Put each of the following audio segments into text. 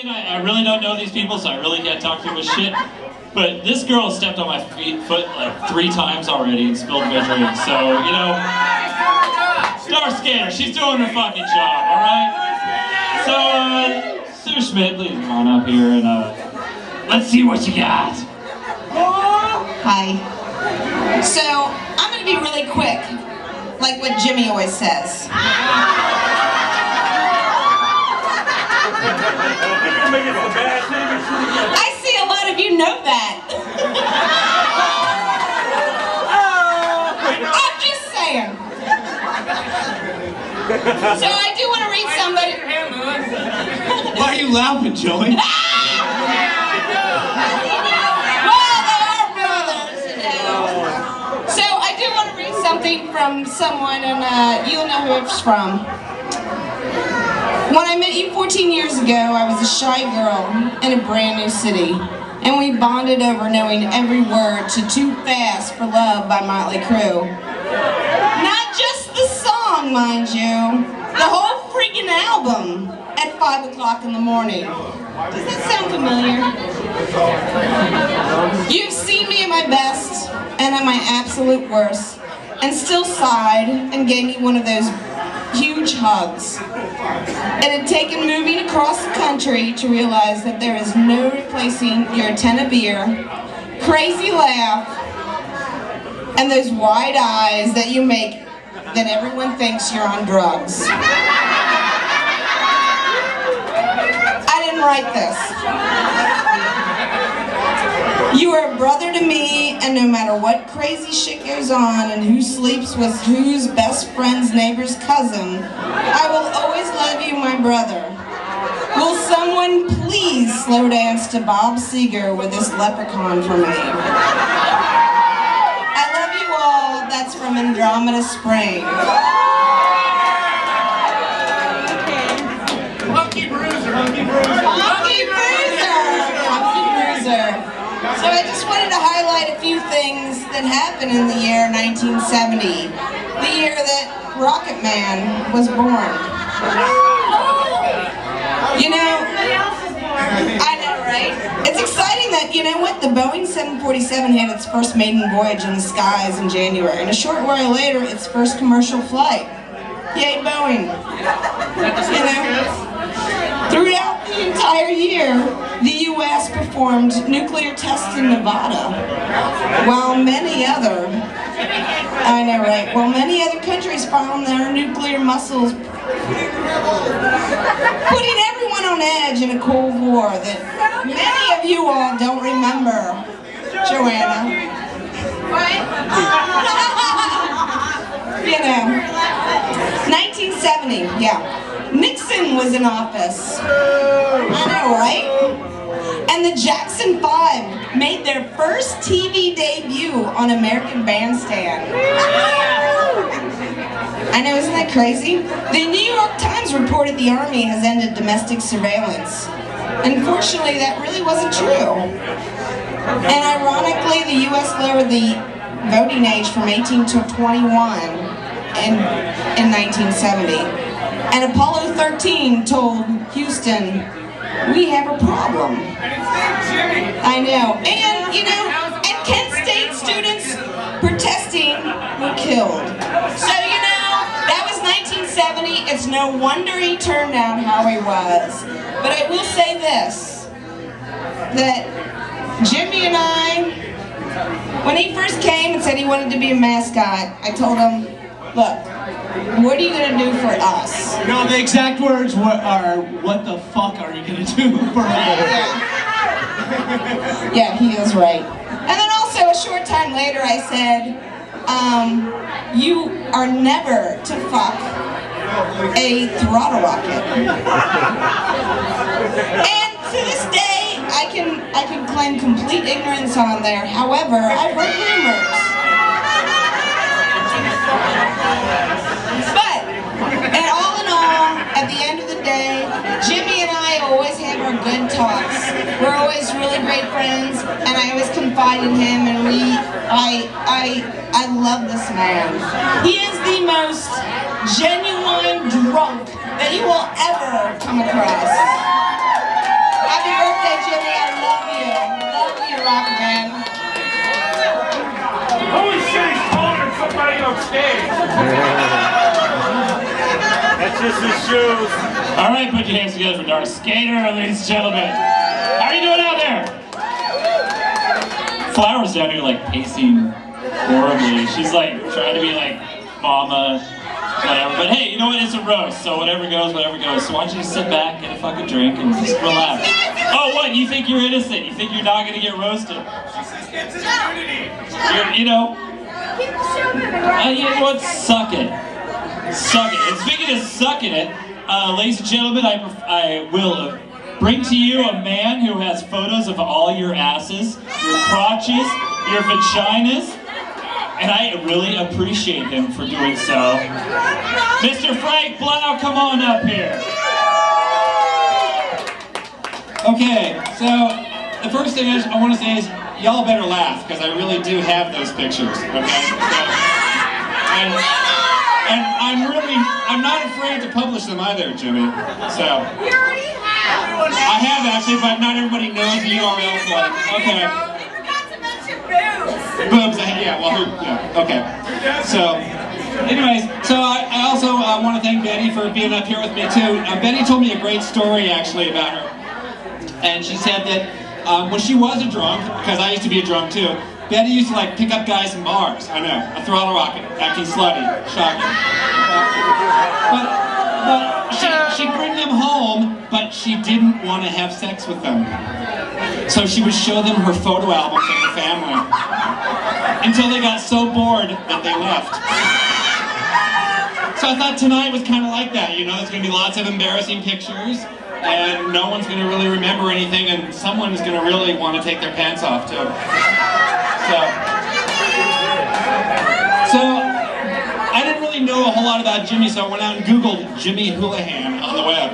I really don't know these people, so I really can't talk too much shit. But this girl stepped on my foot like 3 times already and spilled my drink. So, you know, Star Skater, she's doing her fucking job, alright? So, Sue Schmidt, please come on up here and let's see what you got. Hi. So, I'm gonna be really quick, like what Jimmy always says. I see a lot of you know that. I'm just saying. So I do want to read somebody. Why are you laughing, Joey? Well, they are brothers, you know. So I do want to read something from someone, and you'll know who it's from. When I met you 14 years ago, I was a shy girl in a brand new city, and we bonded over knowing every word to Too Fast for Love by Motley Crue. Not just the song, mind you, the whole freaking album at 5 o'clock in the morning. Does that sound familiar? You've seen me at my best and at my absolute worst, and still sighed and gave me one of those huge hugs. It had taken moving across the country to realize that there is no replacing your 10 of beer, crazy laugh, and those wide eyes that you make that everyone thinks you're on drugs. I didn't write this. You are a brother to me, and no matter what crazy shit goes on and who sleeps with whose best friend's neighbor's cousin, I will always love you, my brother. Will someone please slow dance to Bob Seger with this leprechaun for me? I love you all. That's from Andromeda Spring. Hunky Bruiser, Hunky Bruiser. Hunky Bruiser! Hunky Bruiser. So I just wanted to highlight a few things that happened in the year 1970, the year that Rocketman was born. You know, I know, right? It's exciting that, you know what, the Boeing 747 had its first maiden voyage in the skies in January, and a short while later, its first commercial flight. Yay, Boeing. You know? Throughout the entire year, the U.S. performed nuclear tests in Nevada, while many other, I know, right, while many other countries found their nuclear muscles putting everyone on edge in a Cold War that many of you all don't remember, Joanna. Right? You know, 1970, yeah. Nixon was in office. I know, right? And the Jackson 5 made their first TV debut on American Bandstand. I know, isn't that crazy? The New York Times reported the Army has ended domestic surveillance. Unfortunately, that really wasn't true. And ironically, the U.S. lowered the voting age from 18 to 21 in 1970. And Apollo 13 told Houston, we have a problem. I know. And, you know, and Kent State students protesting were killed. So, you know, that was 1970. It's no wonder he turned out how he was. But I will say this, that Jimmy and I, when he first came and said he wanted to be a mascot, I told him, look, what are you going to do for us? No, the exact words are, what the fuck are you going to do for us? Yeah, he is right. And then also a short time later I said, you are never to fuck a throttle rocket. And to this day, I can claim complete ignorance on there. However, I've heard rumors. But, and all in all, at the end of the day, Jimmy and I always have our good talks. We're always really great friends, and I always confide in him, and I love this man. He is the most genuine drunk that you will ever come across. love you. Love you, Rocketman. Holy shit, he's taller than somebody on stage. That's just his shoes. All right, put your hands together for Dark Skater, ladies and gentlemen. How are you doing out there? Flower's down here like pacing horribly. She's like trying to be like mama, whatever. But hey, you know what? It's a roast, so whatever goes, whatever goes. So why don't you just sit back, get a fucking drink, and just relax. Oh, what? You think you're innocent? You think you're not gonna get roasted? You know? You know what? Suck it. Suck it. And speaking of sucking it, ladies and gentlemen, I will bring to you a man who has photos of all your asses, your crotches, your vaginas, and I really appreciate him for doing so. Mr. Frank Blau, come on up here. Okay, so the first thing I want to say is y'all better laugh, because I really do have those pictures, okay? And I'm not afraid to publish them either, Jimmy. So You already have. I have actually, but not everybody knows the URL for it. Okay. You forgot to mention boobs. Boobs, yeah, well, yeah, okay. So, anyways, so I also want to thank Betty for being up here with me too. Betty told me a great story actually about her. And she said that when she was a drunk, because I used to be a drunk too, Betty used to like pick up guys in bars. I know, a throttle rocket, acting slutty, shocking. But she'd bring them home, but she didn't want to have sex with them. So she would show them her photo albums of the family until they got so bored that they left. So I thought tonight was kind of like that, you know, there's going to be lots of embarrassing pictures, and no one's going to really remember anything, and someone's going to really want to take their pants off too. So I didn't really know a whole lot about Jimmy, so I went out and Googled Jimmie Houlihan on the web.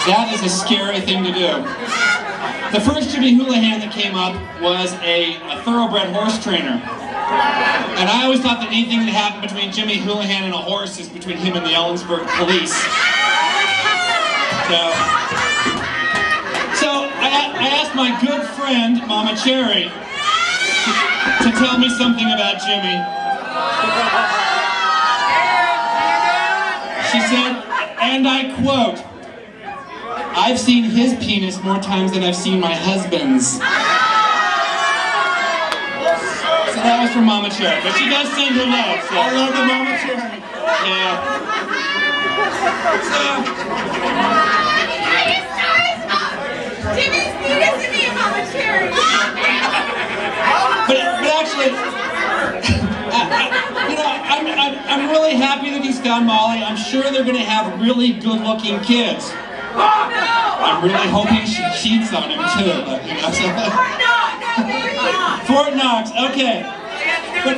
That is a scary thing to do. The first Jimmie Houlihan that came up was a thoroughbred horse trainer. And I always thought that anything that happened between Jimmie Houlihan and a horse is between him and the Ellensburg police. So I asked my good friend, Mama Cherry, to tell me something about Jimmy. She said, and I quote, "I've seen his penis more times than I've seen my husband's." So that was from Mama Cherry, but she does send her love. So. I love the Mama Cherry. Yeah. Jimmy's penis is in Mama Cherry. But actually, you know, I'm really happy that he's found Molly. I'm sure they're going to have really good-looking kids. I'm really hoping she cheats on him too. But, you know, so. Fort Knox, okay. But,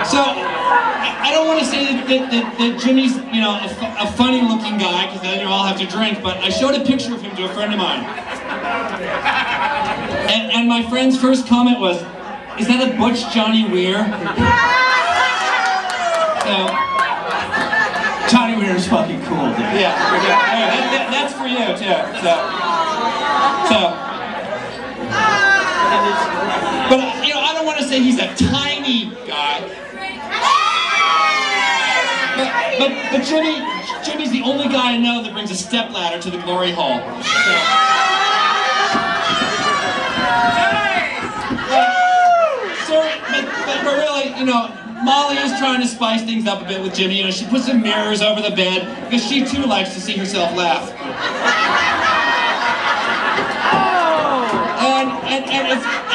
so I don't want to say that Jimmy's, you know, a funny-looking guy, because then you all have to drink. But I showed a picture of him to a friend of mine, and my friend's first comment was, "Is that a Butch Johnny Weir?" So, Johnny Weir's fucking cool, dude. yeah, that's for you too. So, but you know, I don't want to say he's a tiny guy. But Jimmy's the only guy I know that brings a stepladder to the glory hole. So, but really, you know, Molly is trying to spice things up a bit with Jimmy. You know, she puts some mirrors over the bed because she too likes to see herself laugh.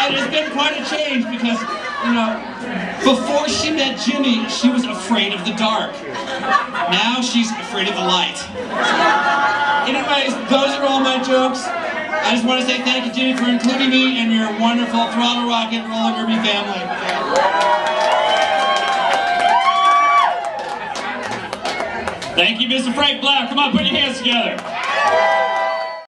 And it's been quite a change because, you know, before she met Jimmy, she was afraid of the dark. Now she's afraid of the light. Anyways, those are all my jokes. I just want to say thank you, Jimmy, for including me in your wonderful Throttle Rocket Roller Derby family. Thank you, Mr. Frank Blau. Come on, put your hands together.